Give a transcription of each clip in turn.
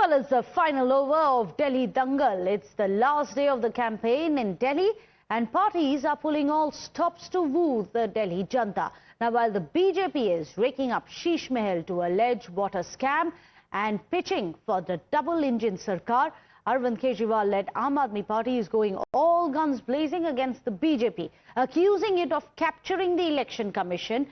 Well, it's the final over of Delhi Dangal. It's the last day of the campaign in Delhi and parties are pulling all stops to woo the Delhi Janta. Now, while the BJP is raking up Sheesh Mahal to allege water scam and pitching for the double-engine Sarkar, Arvind Kejriwal-led Aam Aadmi Party is going all guns blazing against the BJP, accusing it of capturing the Election Commission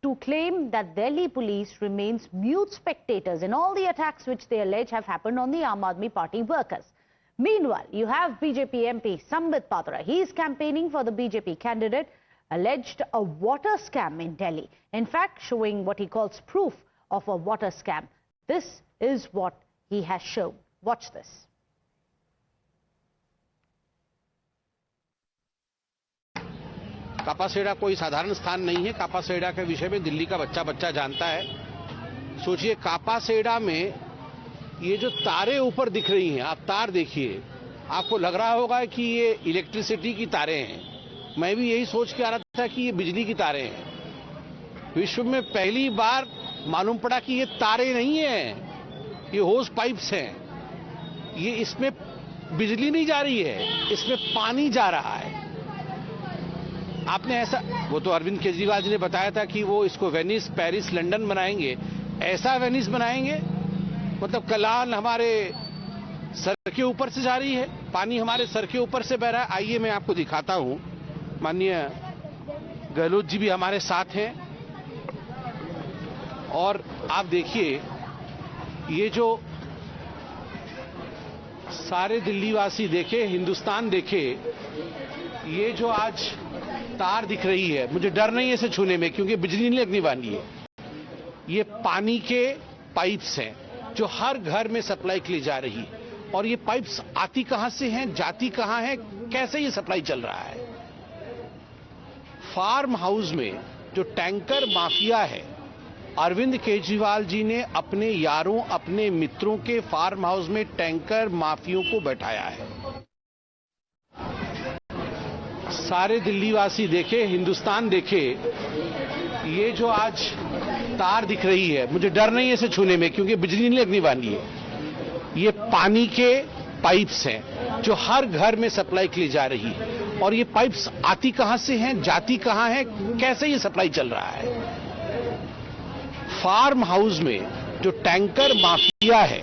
to claim that Delhi police remains mute spectators in all the attacks which they allege have happened on the Aam Aadmi Party workers. Meanwhile, you have BJP MP Sambit Patra. He is campaigning for the BJP candidate, alleged a water scam in Delhi. In fact, showing what he calls proof of a water scam. This is what he has shown. Watch this. Kapashera कोई साधारण स्थान नहीं है। कापासेड़ा के विषय में दिल्ली का बच्चा बच्चा जानता है। सोचिए, कापासेड़ा में ये जो तारें ऊपर दिख रही हैं, आप तार देखिए, आपको लग रहा होगा कि ये इलेक्ट्रिसिटी की तारें हैं। मैं भी यही सोच के आ रहा था कि ये बिजली की तारें हैं। विश्व में पहली बार मालूम पड़ा कि ये तारें नहीं हैं, ये होस पाइप्स हैं। ये इसमें बिजली नहीं जा रही है, इसमें पानी जा रहा है। आपने ऐसा, वो तो अरविंद केजरीवाल जी ने बताया था कि वो इसको वेनिस, पेरिस, लंदन बनाएंगे। ऐसा वेनिस बनाएंगे, मतलब कलान हमारे सर के ऊपर से जा रही है, पानी हमारे सर के ऊपर से बह रहा है। आइए मैं आपको दिखाता हूं। माननीय गहलोत जी भी हमारे साथ हैं और आप देखिए, ये जो सारे दिल्लीवासी देखे, हिंदुस्तान देखे, ये जो आज तार दिख रही है, मुझे डर नहीं है इसे छूने में, क्योंकि बिजली नहीं लगने वाली है। ये पानी के पाइप्स हैं जो हर घर में सप्लाई के लिए जा रही है। और ये पाइप्स आती कहां से हैं, जाती कहां है, कैसे ये सप्लाई चल रहा है। फार्म हाउस में जो टैंकर माफिया है, अरविंद केजरीवाल जी ने अपने यारों, अपने मित्रों के फार्म हाउस में टैंकर माफियों को बैठाया है। सारे दिल्लीवासी देखे, हिंदुस्तान देखे, ये जो आज तार दिख रही है, मुझे डर नहीं है इसे छूने में, क्योंकि बिजली नहीं लगने वाली है। ये पानी के पाइप्स हैं जो हर घर में सप्लाई के लिए जा रही है। और ये पाइप्स आती कहां से हैं, जाती कहां है, कैसे ये सप्लाई चल रहा है। फार्म हाउस में जो टैंकर माफिया है,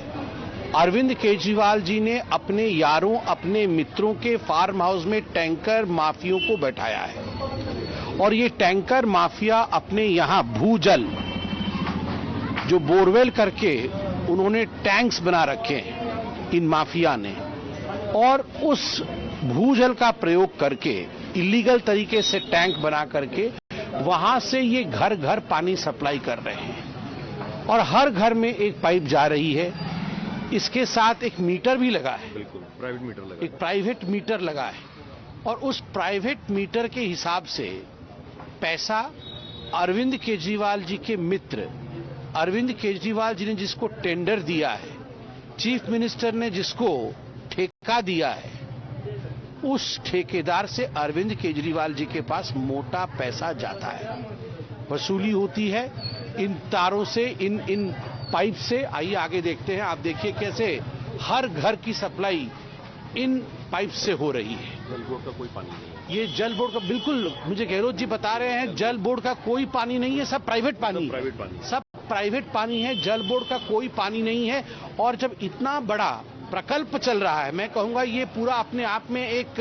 अरविंद केजरीवाल जी ने अपने यारों, अपने मित्रों के फार्म हाउस में टैंकर माफियों को बैठाया है। और ये टैंकर माफिया अपने यहां भूजल, जो बोरवेल करके उन्होंने टैंक्स बना रखे हैं इन माफिया ने, और उस भूजल का प्रयोग करके इलीगल तरीके से टैंक बना करके वहां से ये घर घर पानी सप्लाई कर रहे हैं। और हर घर में एक पाइप जा रही है। इसके साथ एक मीटर भी लगा है। बिल्कुल, प्राइवेट मीटर लगा है। एक प्राइवेट मीटर लगा है। और उस प्राइवेट मीटर के हिसाब से पैसा अरविंद केजरीवाल जी के मित्र, अरविंद केजरीवाल जी ने जिसको टेंडर दिया है, चीफ मिनिस्टर ने जिसको ठेका दिया है, उस ठेकेदार से अरविंद केजरीवाल जी के पास मोटा पैसा जाता है, वसूली होती है इन तारों से, इन पाइप से। आइए आगे देखते हैं। आप देखिए कैसे हर घर की सप्लाई इन पाइप से हो रही है। जल बोर्ड का कोई पानी नहीं है। ये जल बोर्ड का, बिल्कुल मुझे गहलोत जी बता रहे हैं, जल बोर्ड का कोई पानी नहीं है, सब प्राइवेट पानी है। सब प्राइवेट पानी है, जल बोर्ड का कोई पानी नहीं है। और जब इतना बड़ा प्रकल्प चल रहा है, मैं कहूंगा ये पूरा अपने आप में एक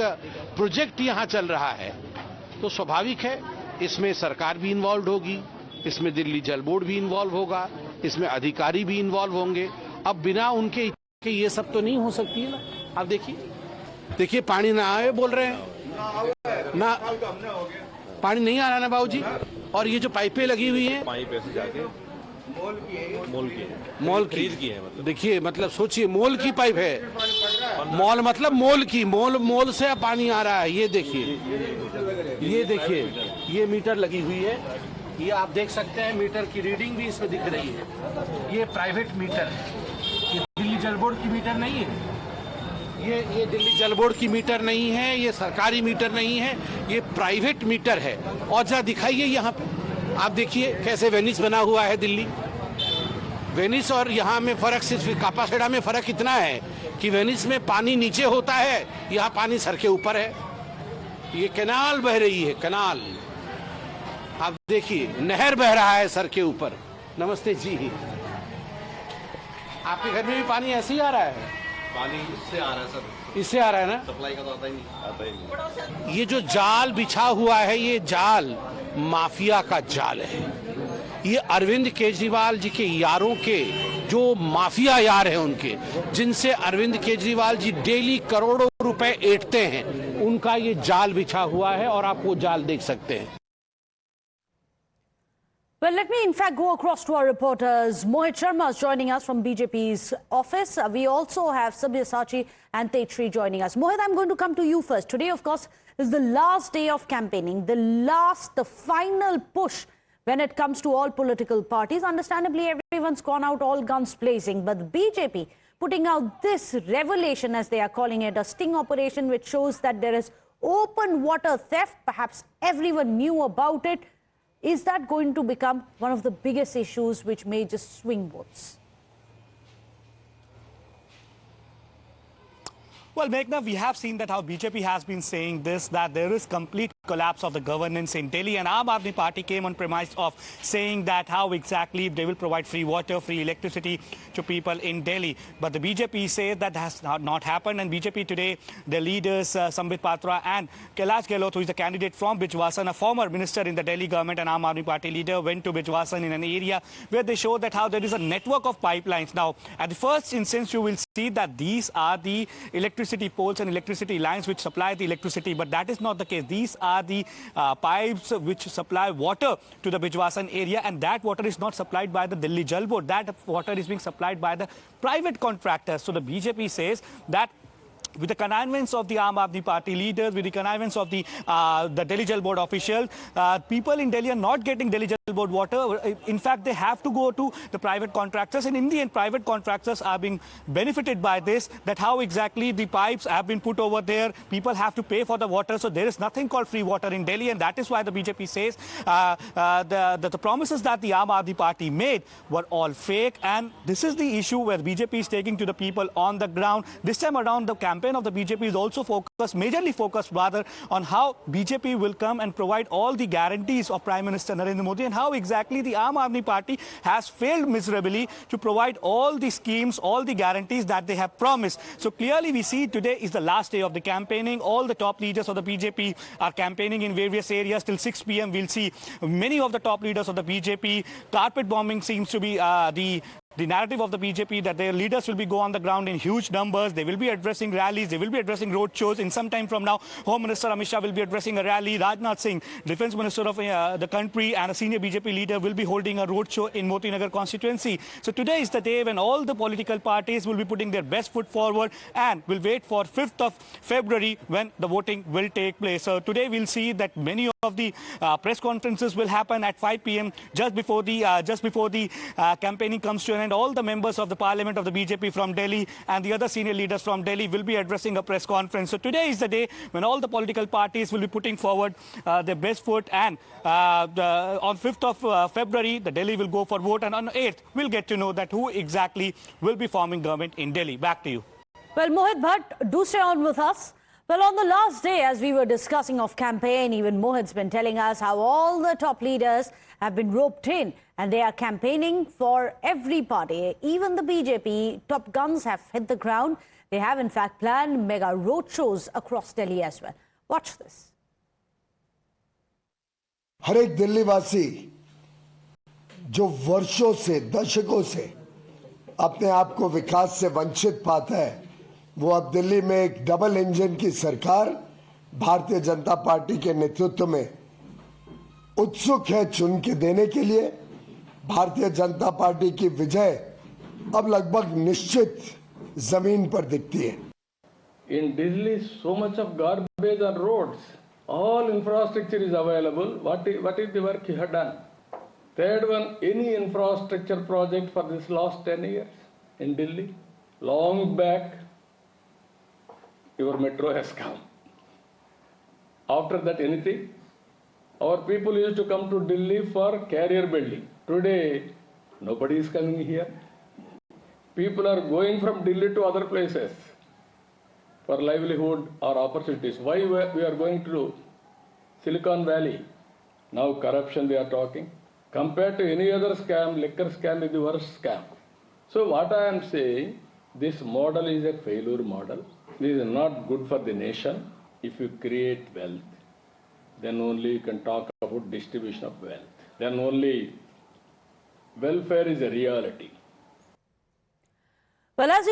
प्रोजेक्ट यहां चल रहा है, तो स्वाभाविक है इसमें सरकार भी इन्वॉल्व होगी, इसमें दिल्ली जल बोर्ड भी इन्वॉल्व होगा, इसमें अधिकारी भी इन्वॉल्व होंगे। अब बिना उनके ये सब तो नहीं हो सकती है ना। आप देखिए पानी ना आए बोल रहे हैं ना, पानी नहीं आ रहा ना बाबूजी। और ये जो पाइपें लगी हुई हैं, पाइप ऐसे जाके मॉल की है। मतलब देखिए, मतलब सोचिए, मॉल की पाइप है। मॉल मतलब मॉल की, मॉल से पानी आ रहा है। ये देखिए, ये मीटर लगी हुई है। ये आप देख सकते हैं, मीटर की रीडिंग भी इसमें दिख रही है। ये प्राइवेट मीटर है, ये दिल्ली जल बोर्ड की मीटर नहीं है। ये दिल्ली जल बोर्ड की मीटर नहीं है, ये सरकारी मीटर नहीं है, ये प्राइवेट मीटर है। और जरा दिखाइए यहाँ पे, आप देखिए कैसे वेनिस बना हुआ है दिल्ली। वेनिस और यहाँ में फर्क सिर्फ कापासेड़ा में फर्क इतना है कि वेनिस में पानी नीचे होता है, यहाँ पानी सर के ऊपर है। ये कैनाल बह रही है, कैनाल आप देखिए, नहर बह रहा है सर के ऊपर। नमस्ते जी, आपके घर में भी पानी ऐसे ही आ रहा है? पानी इससे आ रहा है सर, इससे आ रहा है ना? सप्लाई का तो आता ही नहीं। ये जो जाल बिछा हुआ है, ये जाल माफिया का जाल है। ये अरविंद केजरीवाल जी के यारों के, जो माफिया यार हैं उनके, जिनसे अरविंद केजरीवाल जी डेली करोड़ों रुपए ऐंठते हैं, उनका ये जाल बिछा हुआ है और आप वो जाल देख सकते हैं। Well, let me in fact go across to our reporters. Mohit Sharma is joining us from BJP's office. We also have Sabyasachi and Tetri joining us. Mohit, I'm going to come to you first. Today, of course, is the last day of campaigning, the final push when it comes to all political parties. Understandably, everyone's gone out all guns blazing, but the BJP putting out this revelation, as they are calling it, a sting operation which shows that there is open water theft. Perhaps everyone knew about it. Is that going to become one of the biggest issues which may just swing votes? Well, Meghna, we have seen that how BJP has been saying this, that there is complete collapse of the governance in Delhi, and Aam Aadmi Party came on premise of saying that how exactly they will provide free water, free electricity to people in Delhi. But the BJP says that has not happened, and BJP today, their leaders Sambit Patra and Kailash Gehlot, who is the candidate from Bijwasan, a former minister in the Delhi government and Aam Aadmi Party leader, went to Bijwasan in an area where they showed that how there is a network of pipelines. Now, at the first instance, you will see that these are the electricity poles and electricity lines which supply the electricity, but that is not the case. These are the pipes which supply water to the Bijwasan area, and that water is not supplied by the Delhi Jal Board. That water is being supplied by the private contractors. So the BJP says that with the connivance of the Aam Aadmi Party leaders, with the connivance of the Delhi Jal Board officials, people in Delhi are not getting Delhi Jal Board water. In fact, they have to go to the private contractors, and in the end, private contractors are being benefited by this, that how exactly the pipes have been put over there. People have to pay for the water, so there is nothing called free water in Delhi, and that is why the BJP says the promises that the Aam Aadmi Party made were all fake, and this is the issue where BJP is taking to the people on the ground. This time around, the campaign of the BJP is also majorly focused rather on how BJP will come and provide all the guarantees of Prime Minister Narendra Modi, and how exactly the Aam Aadmi Party has failed miserably to provide all the schemes, all the guarantees that they have promised. So clearly we see today is the last day of the campaigning. All the top leaders of the BJP are campaigning in various areas till 6 p.m. We'll see many of the top leaders of the BJP. Carpet bombing seems to be the narrative of the BJP, that their leaders will be go on the ground in huge numbers. They will be addressing rallies. They will be addressing road shows. In some time from now, Home Minister Amit Shah will be addressing a rally. Rajnath Singh, Defence Minister of the country and a senior BJP leader, will be holding a road show in Moti Nagar constituency. So today is the day when all the political parties will be putting their best foot forward, and will wait for 5th of February when the voting will take place. So today we'll see that many of the press conferences will happen at 5 p.m. just before the campaigning comes to an end. All the members of the parliament of the BJP from Delhi and the other senior leaders from Delhi will be addressing a press conference. So today is the day when all the political parties will be putting forward their best foot, and on 5th of February, the Delhi will go for vote, and on 8th, we'll get to know that who exactly will be forming government in Delhi. Back to you. Well, Mohit Bhatt, do stay on with us. Well, on the last day, as we were discussing of campaign, even Mohit's been telling us how all the top leaders have been roped in and they are campaigning for every party. Even the BJP top guns have hit the ground. They have, in fact, planned mega road shows across Delhi as well. Watch this. हर एक दिल्ली वासी जो वर्षों से, दशकों से अपने आप को विकास से वंचित पाता है, वो अब दिल्ली में एक डबल इंजन की सरकार भारतीय जनता पार्टी के नेतृत्व में उत्सुक है चुन के देने के लिए। भारतीय जनता पार्टी की विजय अब लगभग निश्चित जमीन पर दिखती है। In Delhi, so much of garbage on roads. All infrastructure is available. What is the work you have done? Third one, any infrastructure project for this last 10 years in Delhi? Long back, your metro has come. After that, anything? Our people used to come to Delhi for career building. Today, Nobody is coming here. People are going from Delhi to other places for livelihood or opportunities. Why we are going to Silicon Valley? Now corruption they are talking. Compared to any other scam, liquor scam is the worst scam. So what I am saying, this model is a failure model. This is not good for the nation. If you create wealth, then only you can talk about distribution of wealth. Then only welfare is a reality. Well, as you